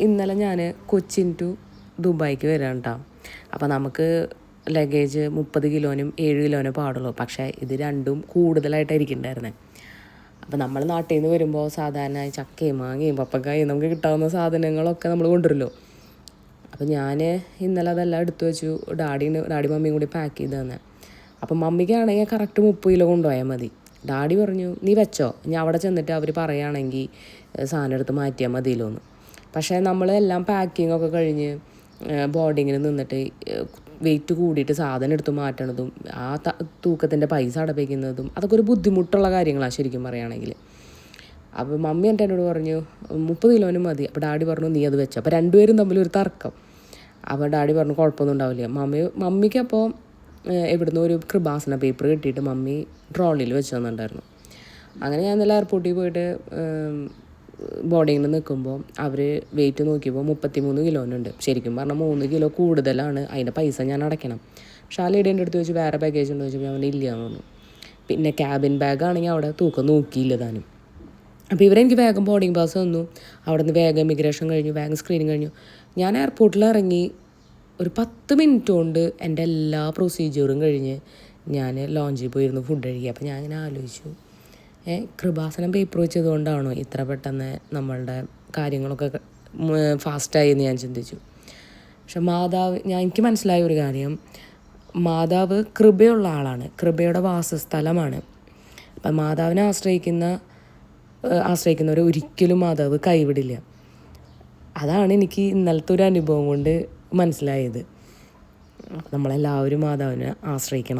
ഇന്നലെ ഞാൻ കൊച്ചിൻ ടു ദുബായിക്ക് വരാം കേട്ടോ. അപ്പോൾ നമുക്ക് ലഗേജ് 30 കിലോനും 7 കിലോനും പാടുള്ളൂ. പക്ഷേ ഇത് രണ്ടും കൂടുതലായിട്ടായിരിക്കുന്നുണ്ടായിരുന്നത്. അപ്പോൾ നമ്മൾ നാട്ടിൽ നിന്ന് വരുമ്പോൾ സാധാരണ ചക്കയും മാങ്ങയും പപ്പക്കായും നമുക്ക് കിട്ടാവുന്ന സാധനങ്ങളൊക്കെ നമ്മൾ കൊണ്ടുവരുമല്ലോ. അപ്പോൾ ഞാൻ ഇന്നലെ അതെല്ലാം എടുത്തു വെച്ചു. ഡാഡി മമ്മിയും കൂടി പാക്ക് ചെയ്ത് തന്നെ. അപ്പം മമ്മിക്കാണെങ്കിൽ കറക്റ്റ് 30 കിലോ കൊണ്ടുപോയാൽ മതി. ഡാഡി പറഞ്ഞു നീ വെച്ചോ, ഞാൻ അവിടെ ചെന്നിട്ട് അവർ പറയുകയാണെങ്കിൽ സാധനം എടുത്ത് മാറ്റിയാൽ മതിയല്ലോ എന്ന്. പക്ഷേ നമ്മളെല്ലാം പാക്കിങ്ങൊക്കെ കഴിഞ്ഞ് ബോർഡിങ്ങിന് നിന്നിട്ട് വെയിറ്റ് കൂടിയിട്ട് സാധനം എടുത്ത് മാറ്റണതും ആ തൂക്കത്തിൻ്റെ പൈസ അടപ്പിക്കുന്നതും അതൊക്കെ ഒരു ബുദ്ധിമുട്ടുള്ള കാര്യങ്ങളാണ് ശരിക്കും പറയുകയാണെങ്കിൽ. അപ്പോൾ മമ്മി എന്നോട് പറഞ്ഞു 30 കിലോനും മതി. അപ്പോൾ ഡാഡി പറഞ്ഞു നീ അത് വെച്ചോ. അപ്പോൾ രണ്ടുപേരും തമ്മിലൊരു തർക്കം. അപ്പോൾ ഡാഡി പറഞ്ഞു കുഴപ്പമൊന്നും ഉണ്ടാവില്ല. മമ്മിക്കപ്പോൾ എവിടുന്ന് ഒരു കൃപാസന പേപ്പർ കിട്ടിയിട്ട് മമ്മി ട്രോളിയിൽ വെച്ച് തന്നിട്ടുണ്ടായിരുന്നു. അങ്ങനെ ഞാൻ ഇന്നലെ എയർപോർട്ടിൽ പോയിട്ട് ബോർഡിങ്ങിൽ നിൽക്കുമ്പോൾ അവർ വെയിറ്റ് നോക്കിയപ്പോൾ 33 കിലോനുണ്ട്. ശരിക്കും പറഞ്ഞാൽ 3 കിലോ കൂടുതലാണ്, അതിൻ്റെ പൈസ ഞാൻ അടയ്ക്കണം. പക്ഷേ ആ ലേഡീൻ്റെ അടുത്ത് വെച്ച് വേറെ ബാഗേജ് ഉണ്ടോ ചോദിച്ചപ്പോൾ അവൻ ഇല്ല എന്ന് പറഞ്ഞു. പിന്നെ ക്യാബിൻ ബാഗാണെങ്കിൽ അവിടെ തൂക്കം നോക്കിയില്ല താനും. അപ്പോൾ ഇവരെനിക്ക് വേഗം ബോർഡിംഗ് പാസ് തന്നു. അവിടെ നിന്ന് വേഗം ഇമിഗ്രേഷൻ കഴിഞ്ഞു, വേഗം സ്ക്രീനിങ് കഴിഞ്ഞു. ഞാൻ എയർപോർട്ടിൽ ഇറങ്ങി ഒരു 10 മിനിറ്റ് കൊണ്ട് എൻ്റെ എല്ലാ പ്രൊസീജിയറും കഴിഞ്ഞ് ഞാൻ ലോഞ്ചിൽ പോയിരുന്നു ഫുഡ് കഴിക്കുക. അപ്പോൾ ഞാൻ ഇങ്ങനെ ആലോചിച്ചു, കൃപാസനം പേപ്പർ വെച്ചതുകൊണ്ടാണോ ഇത്ര പെട്ടെന്ന് നമ്മളുടെ കാര്യങ്ങളൊക്കെ ഫാസ്റ്റായി എന്ന് ഞാൻ ചിന്തിച്ചു. പക്ഷെ എനിക്ക് മനസ്സിലായ ഒരു കാര്യം, മാതാവ് കൃപയുള്ള ആളാണ്, കൃപയുടെ വാസസ്ഥലമാണ്. അപ്പം മാതാവിനെ ആശ്രയിക്കുന്നവരെ ഒരിക്കലും മാതാവ് കൈവിടില്ല. അതാണ് എനിക്ക് ഇന്നലത്തെ ഒരു അനുഭവം കൊണ്ട് മനസ്സിലായത്. നമ്മളെല്ലാവരും മാതാവിനെ ആശ്രയിക്കണം.